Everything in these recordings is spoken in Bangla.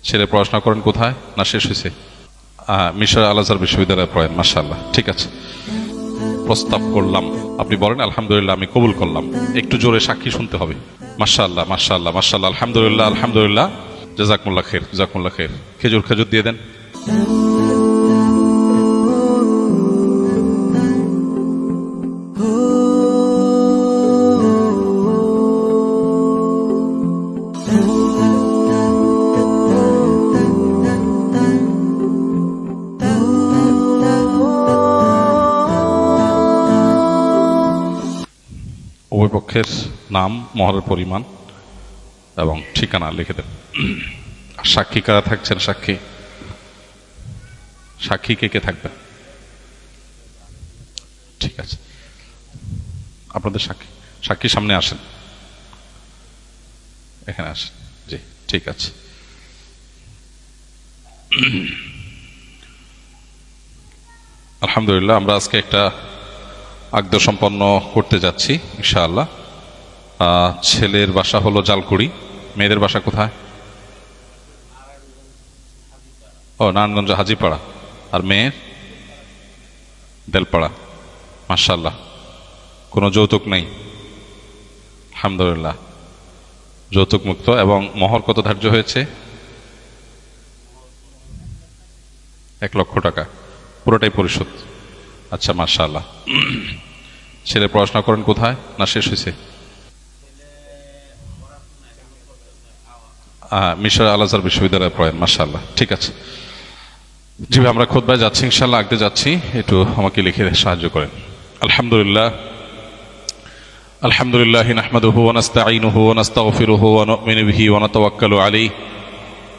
ছেলে পড়াশোনা করেন কোথায়, না শেষ হয়েছে? মিশর আল আজহার বিশ্ববিদ্যালয়ে পড়েন, মাশাআল্লাহ। ঠিক আছে, প্রস্তাব করলাম, আপনি বলেন আলহামদুলিল্লাহ, আমি কবুল করলাম। একটু জোরে সাক্ষী শুনতে হবে। মাশাআল্লাহ মাশাআল্লাহ মাশাআল্লাহ, আলহামদুলিল্লাহ আলহামদুলিল্লাহ, জাযাকুমুল্লাহ খের জাযাকুমুল্লাহ খের। খেজুর খেজুর দিয়ে দেন। উভয় পক্ষের নাম, মহরের পরিমাণ এবং ঠিকানা লিখে দেন। সাক্ষী কারা থাকছেন? সাক্ষী সাক্ষী কে কে থাকবেন? ঠিক আছে, আপনাদের সাক্ষী সাক্ষী সামনে আসেন, এখানে আসেন। জি ঠিক আছে। আলহামদুলিল্লাহ, আমরা আজকে একটা আকদ সম্পন্ন করতে যাচ্ছি ইনশাআল্লাহ। ছেলের বাসা হলো জালকুড়ি, মেয়েদের বাসা কোথায়? ও নারায়ণগঞ্জ হাজিপাড়া, আর মেয়ের দেলপাড়া। মাশাআল্লাহ, কোনো যৌতুক নেই, আলহামদুলিল্লাহ, যৌতুক মুক্ত। এবং মহর কত ধার্য হয়েছে? 1 লক্ষ টাকা, পুরোটাই পরিশোধ। আচ্ছা মাশাআল্লাহ। ছেলে পড়াশোনা করেন কোথায়, না শেষ হয়েছে? মিশর আল আজহার বিশ্ববিদ্যালয়ে পড়েন, মাশাআল্লাহ। ঠিক আছে, জি ভাই, আমরা খুতবায় যাচ্ছি ইনশাআল্লাহ, আগতে যাচ্ছি, একটু আমাকে লিখে সাহায্য করেন। আলহামদুলিল্লাহ আলহামদুলিল্লাহ নাহমাদুহু ওয়া নাস্তাঈনুহু ওয়া নাস্তাগফিরুহু ওয়া নু'মিনু বিহি ওয়া নাতাওয়াক্কালু আলাইহি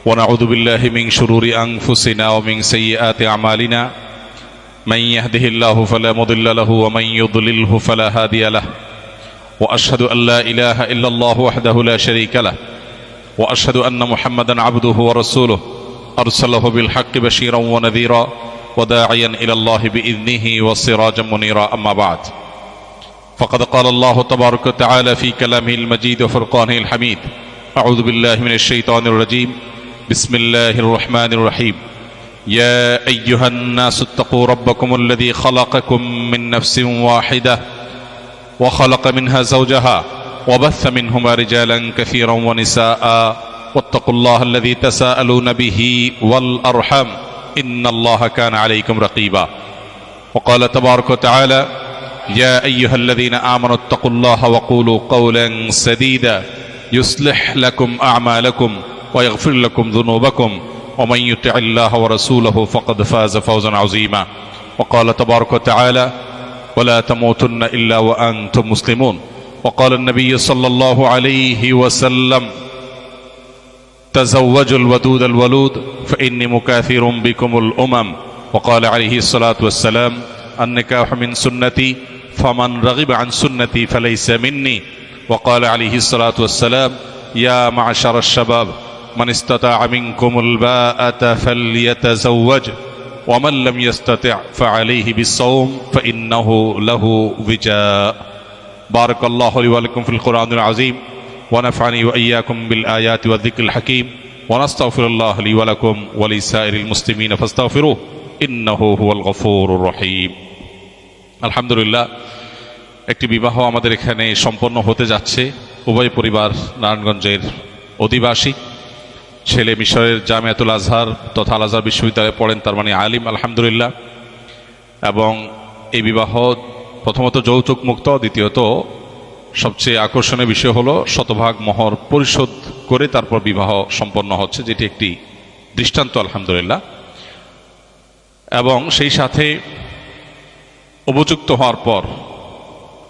ওয়া নাউযু বিল্লাহি মিন শুরুরি আনফুসিনা ওয়া মিন সাইয়্যাতি আমালিনা মান ইয়াহদিহিল্লাহু ফালা মুদিল্লা লাহু ওয়া মান ইউদ্লিলহু ফালা হাদিয়া লাহু ওয়া আশহাদু আল লা ইলাহা ইল্লাল্লাহু ওয়াহদাহু লা শারীকা লাহু ওয়া আশহাদু আন্না মুহাম্মাদান আবদুহু ওয়া রাসূলুহু আরসালাহু বিল হাক্কি বাশীরান ওয়া নাযীরা ওয়া দাঈয়ান ইলাল্লাহি বিইذনিহি ওয়া সিরাজাম মুনীরা। আম্মা বা'দ, فقد قال الله تبارك وتعالى في كلامه المجيد وفرقانه الحميد: أعوذ بالله من الشيطان الرجيم، بسم الله الرحمن الرحيم. يا أيها الناس اتقوا ربكم الذي خلقكم من نفس واحدة وخلق منها زوجها وبث منهما رجالا كثيرا ونساء واتقوا الله الذي تساءلون به والأرحام إن الله كان عليكم رقيبا. وقال تبارك وتعالى: يا أيها الذين آمنوا اتقوا الله وقولوا قولا سديدا يصلح لكم أعمالكم ويغفر لكم ذنوبكم ومن يطع الله ورسوله فقد فاز فوزا عظيما. وقال تبارك وتعالى: ولا تموتن إلا وأنتم مسلمون. وقال النبي صلى الله عليه وسلم: تزوجوا الودود الولود فإني مكاثر بكم الأمم. وقال عليه الصلاة والسلام: النكاح من سنتي فمن رغب عن سنتي فليس مني. وقال عليه الصلاة والسلام: يا معشر الشباب من استطاع منكم الباءة فليتزوج ومن لم يستطع فعليه بالصوم فإنه له وجاء. بارك الله لي ولكم في القرآن العظيم ونفعني وإياكم بالآيات والذكر الحكيم ونستغفر الله لي ولكم ولسائر المسلمين فاستغفروه إنه هو الغفور الرحيم. আলহামদুলিল্লাহ, একটি বিবাহ আমাদের এখানে সম্পন্ন হতে যাচ্ছে। উভয় পরিবার নারায়ণগঞ্জের অধিবাসী। ছেলে মিশরের জামিয়াতুল আজহার তথা আল আজহার বিশ্ববিদ্যালয়ে পড়েন, তার মানে আলিম, আলহামদুলিল্লাহ। এবং এই বিবাহ প্রথমত যৌতুক মুক্ত, দ্বিতীয়ত সবচেয়ে আকর্ষণীয় বিষয় হলো শতভাগ মোহর পরিশোধ করে তারপর বিবাহ সম্পন্ন হচ্ছে, যেটি একটি দৃষ্টান্ত আলহামদুলিল্লাহ। এবং সেই সাথে উপযুক্ত হওয়ার পর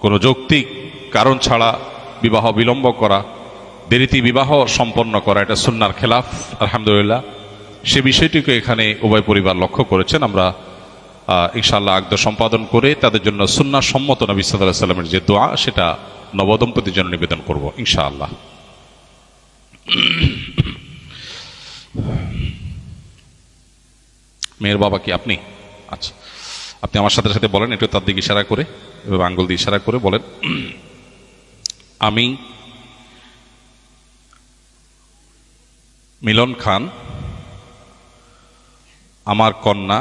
কোনো যৌক্তিক কারণ ছাড়া বিবাহ বিলম্ব করা, দেরিতে বিবাহ সম্পন্ন করা, এটা সুন্নাহর খেলাফ আলহামদুলিল্লাহ। সে বিষয়টিকে এখানে উভয় পরিবার লক্ষ্য করেছেন। আমরা ইনশাআল্লাহ আকদ সম্পাদন করে তাদের জন্য সুন্নাহ সম্মত নবী সাল্লাল্লাহু আলাইহি ওয়াসাল্লামের যে দোয়া, সেটা নবদম্পতির জন্য নিবেদন করব ইনশাআল্লাহ। মেয়ের বাবা কি আপনি? আচ্ছা, আপনি আমার সাথে সাথে বলেন, একটু তার দিকে ইশারা করে, এভাবে আঙ্গুল দিয়ে ইশারা করে বলেন: আমি মিলন খান আমার কন্যা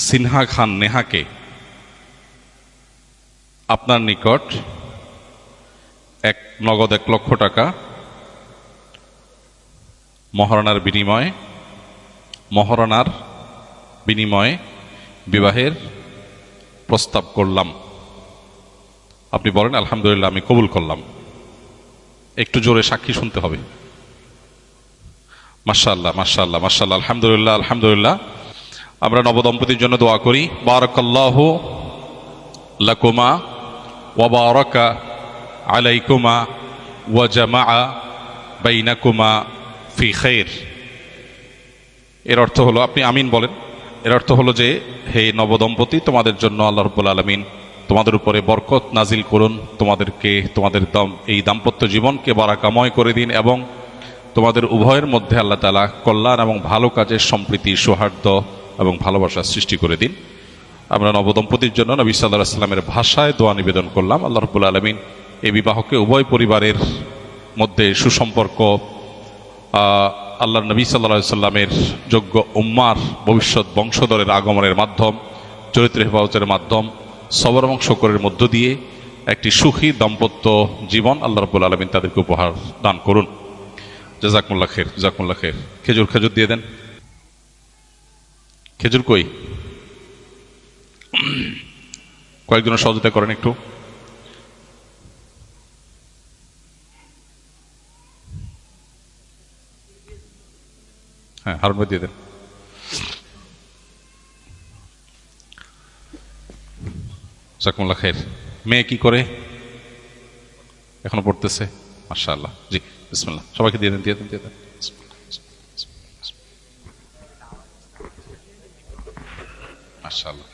সিনহা খান নেহাকে আপনার নিকট নগদ 1 লক্ষ টাকা মহারণার বিনিময়ে বিবাহের প্রস্তাব করলাম। আপনি বলেন আলহামদুলিল্লাহ, আমি কবুল করলাম। একটু জোরে সাক্ষী শুনতে হবে। মাশাআল্লাহ, মাশাআল্লাহ, মাশাআল্লাহ, আলহামদুলিল্লাহ, আলহামদুলিল্লাহ। আমরা নবদম্পতির জন্য দোয়া করি। বারাকাল্লাহু লাকুমা ওয়া বারাকা আলাইকুমা ওয়া জামাআ বাইনাকুমা ফি খাইর। এর অর্থ হলো, আপনি আমিন বলেন। এর অর্থ হলো যে, হে নবদম্পতি, তোমাদের জন্য আল্লাহ রাব্বুল আলামিন তোমাদের উপরে বরকত নাজিল করুন, তোমাদের এই দাম্পত্য জীবনকে বারাকাময় করে দিন এবং তোমাদের উভয়ের মধ্যে আল্লাহ তাআলা কল্যাণ এবং ভালো কাজের সম্প্রীতি, সৌহার্দ্য এবং ভালোবাসা সৃষ্টি করে দিন। আমরা নবদম্পতির জন্য নবী সাল্লাল্লাহু আলাইহি ওয়াসাল্লামের ভাষায় দোয়া নিবেদন করলাম। আল্লাহ রাব্বুল আলামিন এই বিবাহকে উভয় পরিবারের মধ্যে সুসম্পর্ক, আল্লাহর নবী সাল্লাল্লাহু আলাইহি ওয়াসাল্লামের যোগ্য উম্মার ভবিষ্যৎ বংশধরের আগমনের মাধ্যম, চরিত্র হেফাজতের মাধ্যম, সবর এবং শকরের মধ্য দিয়ে একটি সুখী দাম্পত্য জীবন আল্লাহ রাব্বুল আলামিন তাদেরকে উপহার দান করুন। জাযাকুমুল্লাহ খাইর, জাযাকুমুল্লাহ খাইর। খেজুর দিয়ে দেন। খেজুর কই? কয়েকজনের সহযোগিতা করেন একটু। হ্যাঁ, হারুন ভাই দিয়ে দেন। জাযাকুমুল্লাহ খাইর। মেয়ে কি করে? এখনো পড়তেছে? মাশাআল্লাহ। জি, বিসমিল্লাহ। সবাইকে দিয়ে দেন, দিয়ে দেন, দিয়ে দেন। মাশাআল্লাহ।